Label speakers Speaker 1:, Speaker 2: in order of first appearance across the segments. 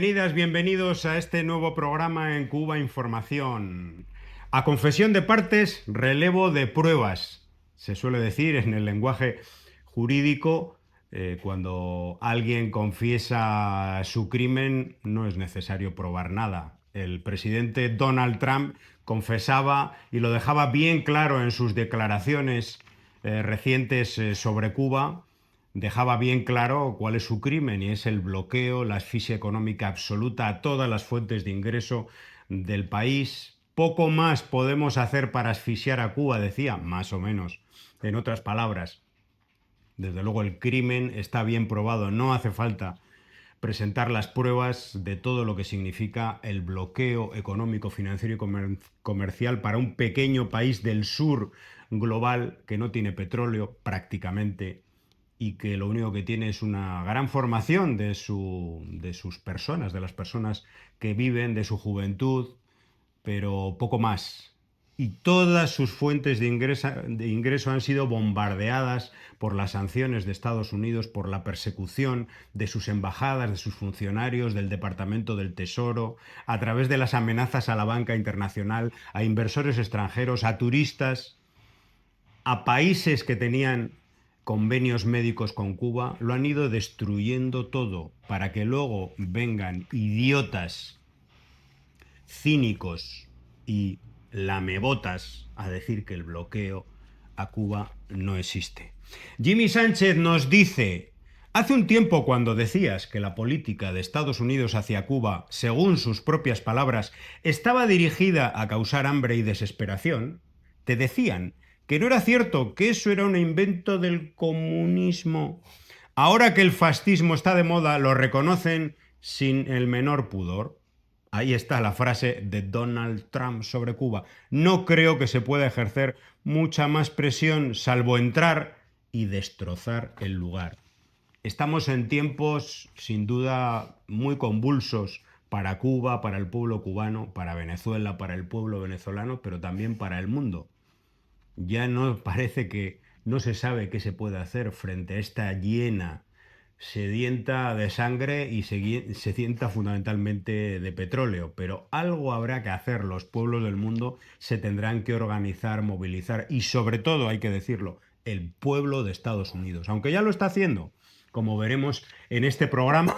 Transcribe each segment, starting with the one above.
Speaker 1: Bienvenidas, bienvenidos a este nuevo programa en Cuba Información. A confesión de partes, relevo de pruebas. Se suele decir en el lenguaje jurídico, cuando alguien confiesa su crimen, no es necesario probar nada. El presidente Donald Trump confesaba y lo dejaba bien claro en sus declaraciones recientes sobre Cuba. Dejaba bien claro cuál es su crimen, y es el bloqueo, la asfixia económica absoluta a todas las fuentes de ingreso del país. Poco más podemos hacer para asfixiar a Cuba, decía, más o menos. En otras palabras, desde luego el crimen está bien probado, no hace falta presentar las pruebas de todo lo que significa el bloqueo económico, financiero y comercial para un pequeño país del sur global que no tiene petróleo prácticamente, y que lo único que tiene es una gran formación de sus personas, de las personas que viven, de su juventud, pero poco más. Y todas sus fuentes de ingreso han sido bombardeadas por las sanciones de Estados Unidos, por la persecución de sus embajadas, de sus funcionarios, del Departamento del Tesoro, a través de las amenazas a la banca internacional, a inversores extranjeros, a turistas, a países que tenían convenios médicos con Cuba. Lo han ido destruyendo todo para que luego vengan idiotas, cínicos y lamebotas a decir que el bloqueo a Cuba no existe. Jimmy Sánchez nos dice: hace un tiempo, cuando decías que la política de Estados Unidos hacia Cuba, según sus propias palabras, estaba dirigida a causar hambre y desesperación, te decían que no era cierto, que eso era un invento del comunismo. Ahora que el fascismo está de moda, lo reconocen sin el menor pudor. Ahí está la frase de Donald Trump sobre Cuba. No creo que se pueda ejercer mucha más presión, salvo entrar y destrozar el lugar. Estamos en tiempos sin duda muy convulsos para Cuba, para el pueblo cubano, para Venezuela, para el pueblo venezolano, pero también para el mundo. Ya no parece que no se sabe qué se puede hacer frente a esta hiena sedienta de sangre y sedienta fundamentalmente de petróleo, pero algo habrá que hacer. Los pueblos del mundo se tendrán que organizar, movilizar, y sobre todo, hay que decirlo, el pueblo de Estados Unidos, aunque ya lo está haciendo, como veremos en este programa,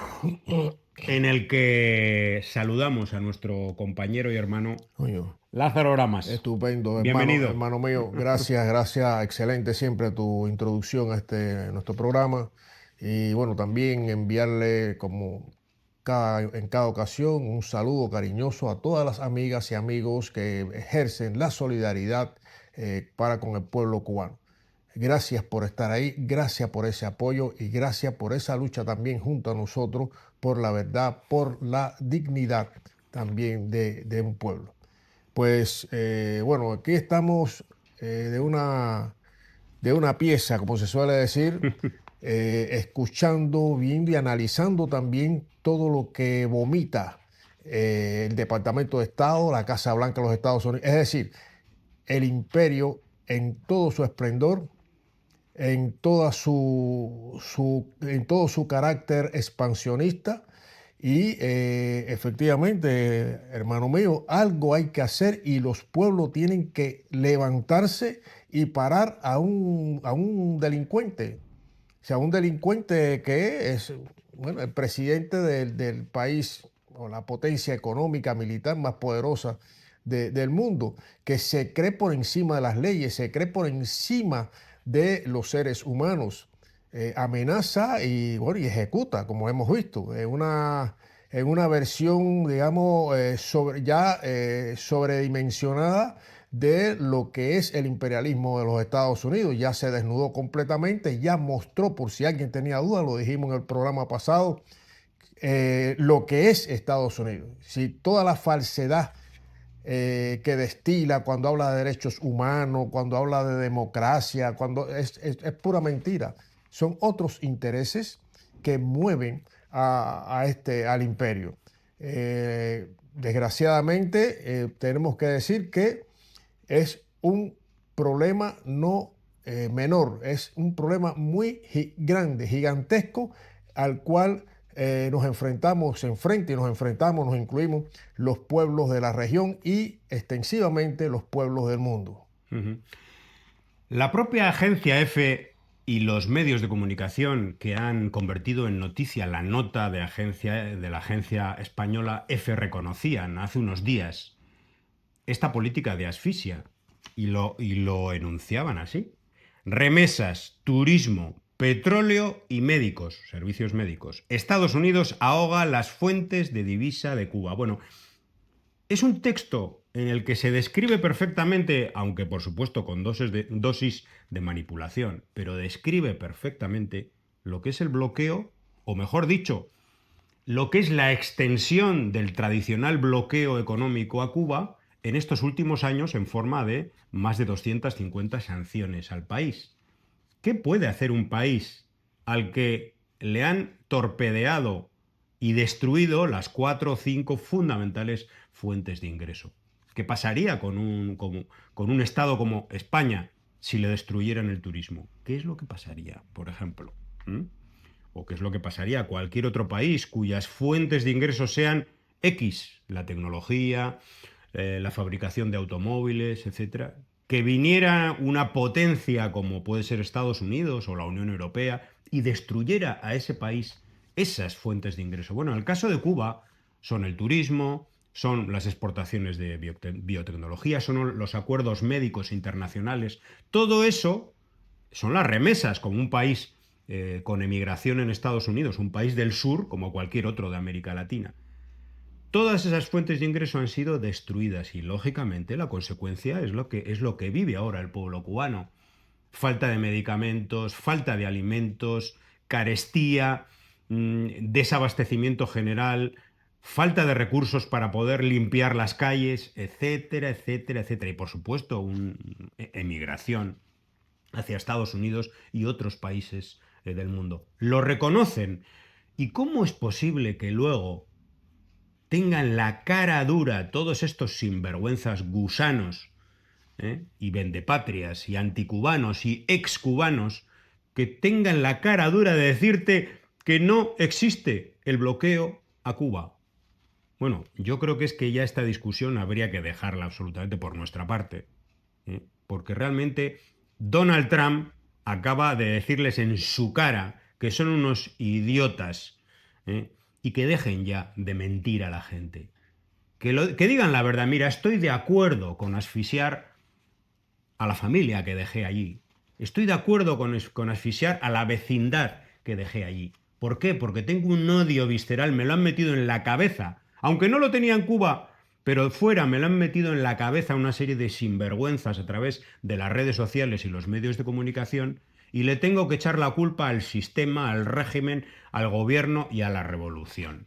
Speaker 1: en el que saludamos a nuestro compañero y hermano
Speaker 2: Coño,
Speaker 1: Lázaro Oramas.
Speaker 2: estupendo, hermano,
Speaker 1: Bienvenido.
Speaker 2: hermano mío. Gracias, gracias. Excelente siempre tu introducción a nuestro programa. Y bueno, también enviarle en cada ocasión un saludo cariñoso a todas las amigas y amigos que ejercen la solidaridad para con el pueblo cubano. Gracias por estar ahí, gracias por ese apoyo y gracias por esa lucha también junto a nosotros por la verdad, por la dignidad también de un pueblo. Pues bueno, aquí estamos de una pieza, como se suele decir, escuchando, viendo y analizando también todo lo que vomita el Departamento de Estado, la Casa Blanca de los Estados Unidos, es decir, el imperio en todo su esplendor, en todo su carácter expansionista. Y efectivamente, hermano mío, algo hay que hacer y los pueblos tienen que levantarse y parar a un delincuente. O sea, un delincuente que es, bueno, el presidente del país o la potencia económica, militar más poderosa del mundo, que se cree por encima de las leyes, se cree por encima de los seres humanos, amenaza y, bueno, y ejecuta, como hemos visto, en una versión, digamos, sobredimensionada de lo que es el imperialismo de los Estados Unidos. Ya se desnudó completamente, ya mostró, por si alguien tenía duda, lo dijimos en el programa pasado, lo que es Estados Unidos. Si toda la falsedad que destila cuando habla de derechos humanos, cuando habla de democracia, es pura mentira. Son otros intereses que mueven al imperio. Desgraciadamente, tenemos que decir que es un problema no menor, es un problema muy grande, gigantesco, al cual nos enfrentamos, se enfrenta y nos enfrentamos, nos incluimos los pueblos de la región y extensivamente los pueblos del mundo.
Speaker 1: La propia agencia EFE y los medios de comunicación que han convertido en noticia la nota de la agencia española EFE reconocían hace unos días esta política de asfixia y lo enunciaban así. Remesas, turismo, petróleo y médicos, servicios médicos. Estados Unidos ahoga las fuentes de divisa de Cuba. Bueno, es un texto en el que se describe perfectamente, aunque por supuesto con dosis de manipulación, pero describe perfectamente lo que es el bloqueo, o mejor dicho, lo que es la extensión del tradicional bloqueo económico a Cuba en estos últimos años en forma de más de 250 sanciones al país. ¿Qué puede hacer un país al que le han torpedeado y destruido las 4 o 5 fundamentales fuentes de ingreso? ¿Qué pasaría con un Estado como España si le destruyeran el turismo? ¿Qué es lo que pasaría, por ejemplo? ¿O qué es lo que pasaría a cualquier otro país cuyas fuentes de ingresos sean X, la tecnología, la fabricación de automóviles, etcétera? Que viniera una potencia como puede ser Estados Unidos o la Unión Europea y destruyera a ese país esas fuentes de ingreso. Bueno, en el caso de Cuba son el turismo, son las exportaciones de biotecnología, son los acuerdos médicos internacionales. Todo eso son las remesas, como un país con emigración en Estados Unidos, un país del sur, como cualquier otro de América Latina. Todas esas fuentes de ingreso han sido destruidas y, lógicamente, la consecuencia es lo que vive ahora el pueblo cubano. Falta de medicamentos, falta de alimentos, carestía, desabastecimiento general, falta de recursos para poder limpiar las calles, etcétera, etcétera, etcétera. Y, por supuesto, una emigración hacia Estados Unidos y otros países del mundo. Lo reconocen. ¿Y cómo es posible que luego tengan la cara dura todos estos sinvergüenzas gusanos y vendepatrias y anticubanos y excubanos que tengan la cara dura de decirte que no existe el bloqueo a Cuba? Bueno, yo creo que es que ya esta discusión habría que dejarla absolutamente por nuestra parte, porque realmente Donald Trump acaba de decirles en su cara que son unos idiotas, y que dejen ya de mentir a la gente. Que digan la verdad. Mira, estoy de acuerdo con asfixiar a la familia que dejé allí. Estoy de acuerdo con asfixiar a la vecindad que dejé allí. ¿Por qué? Porque tengo un odio visceral, me lo han metido en la cabeza. Aunque no lo tenía en Cuba, pero fuera me lo han metido en la cabeza una serie de sinvergüenzas a través de las redes sociales y los medios de comunicación, y le tengo que echar la culpa al sistema, al régimen, al gobierno y a la revolución.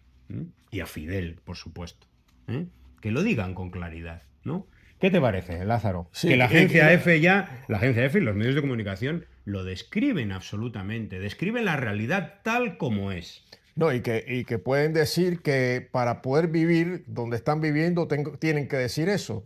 Speaker 1: Y a Fidel, por supuesto. Que lo digan con claridad, ¿no? ¿Qué te parece, Lázaro?
Speaker 2: Sí,
Speaker 1: Que la agencia EFE y los medios de comunicación lo describen absolutamente, describen la realidad tal como es.
Speaker 2: No, y que pueden decir que para poder vivir donde están viviendo tienen que decir eso.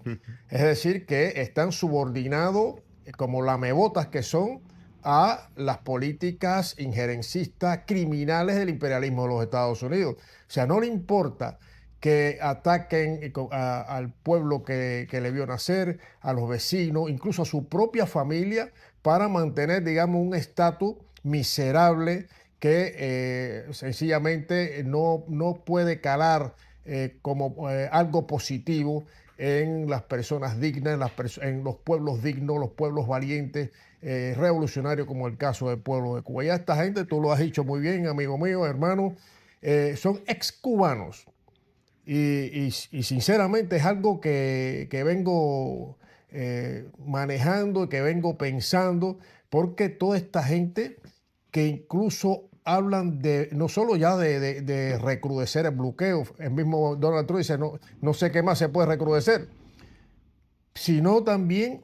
Speaker 2: Es decir, que están subordinados, como lamebotas que son, a las políticas injerencistas criminales del imperialismo de los Estados Unidos. O sea, no le importa que ataquen al pueblo que le vio nacer, a los vecinos, incluso a su propia familia, para mantener, digamos, un estatus miserable que sencillamente no puede calar como algo positivo en las personas dignas, en los pueblos dignos, los pueblos valientes, revolucionarios, como el caso del pueblo de Cuba. Ya esta gente, tú lo has dicho muy bien, amigo mío, hermano, son excubanos. Y sinceramente es algo que vengo manejando y que vengo pensando, porque toda esta gente que incluso hablan de, no solo ya de recrudecer el bloqueo, el mismo Donald Trump dice, no sé qué más se puede recrudecer, sino también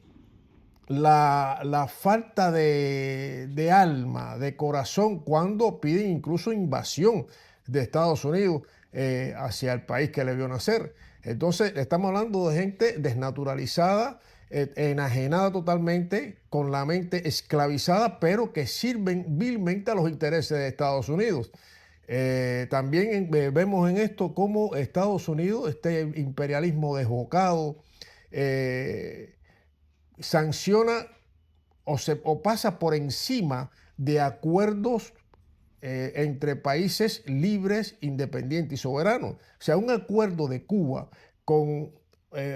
Speaker 2: la falta de alma, de corazón, cuando piden incluso invasión de Estados Unidos hacia el país que le vio nacer. Entonces, estamos hablando de gente desnaturalizada, enajenada totalmente, con la mente esclavizada, pero que sirven vilmente a los intereses de Estados Unidos. También vemos en esto cómo Estados Unidos, este imperialismo desbocado, sanciona o pasa por encima de acuerdos entre países libres, independientes y soberanos. O sea, un acuerdo de Cuba con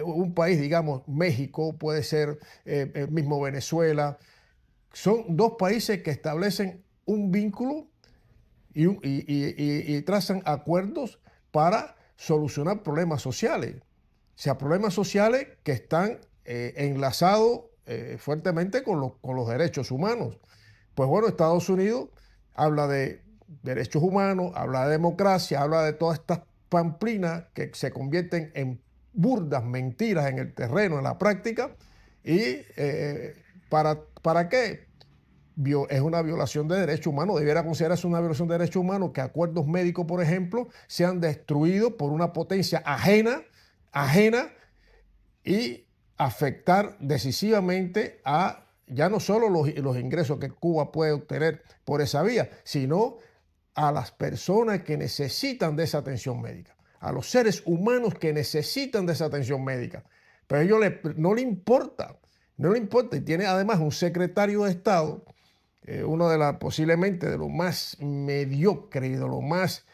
Speaker 2: un país, digamos, México, puede ser el mismo Venezuela, son dos países que establecen un vínculo y trazan acuerdos para solucionar problemas sociales. O sea, problemas sociales que están enlazados fuertemente con los derechos humanos. Pues bueno, Estados Unidos habla de derechos humanos, habla de democracia, habla de todas estas pamplinas que se convierten en burdas mentiras en el terreno, en la práctica. ¿Y para qué? Es una violación de derechos humanos. Debiera considerarse una violación de derechos humanos que acuerdos médicos, por ejemplo, sean destruidos por una potencia ajena y afectar decisivamente a ya no solo los ingresos que Cuba puede obtener por esa vía, sino a las personas que necesitan de esa atención médica, a los seres humanos que necesitan de esa atención médica. Pero a ellos no le importa, no le importa. Y tiene además un secretario de Estado, uno posiblemente de lo más mediocre y de lo más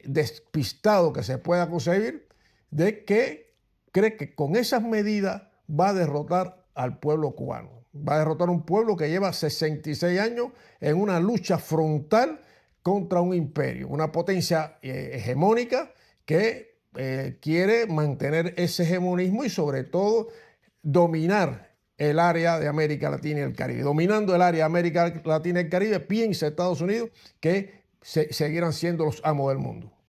Speaker 2: despistado que se pueda concebir, de que cree que con esas medidas va a derrotar al pueblo cubano. Va a derrotar a un pueblo que lleva 66 años en una lucha frontal contra un imperio, una potencia hegemónica que quiere mantener ese hegemonismo y sobre todo dominar el área de América Latina y el Caribe. Dominando el área de América Latina y el Caribe, piensa Estados Unidos que seguirán siendo los amos del mundo.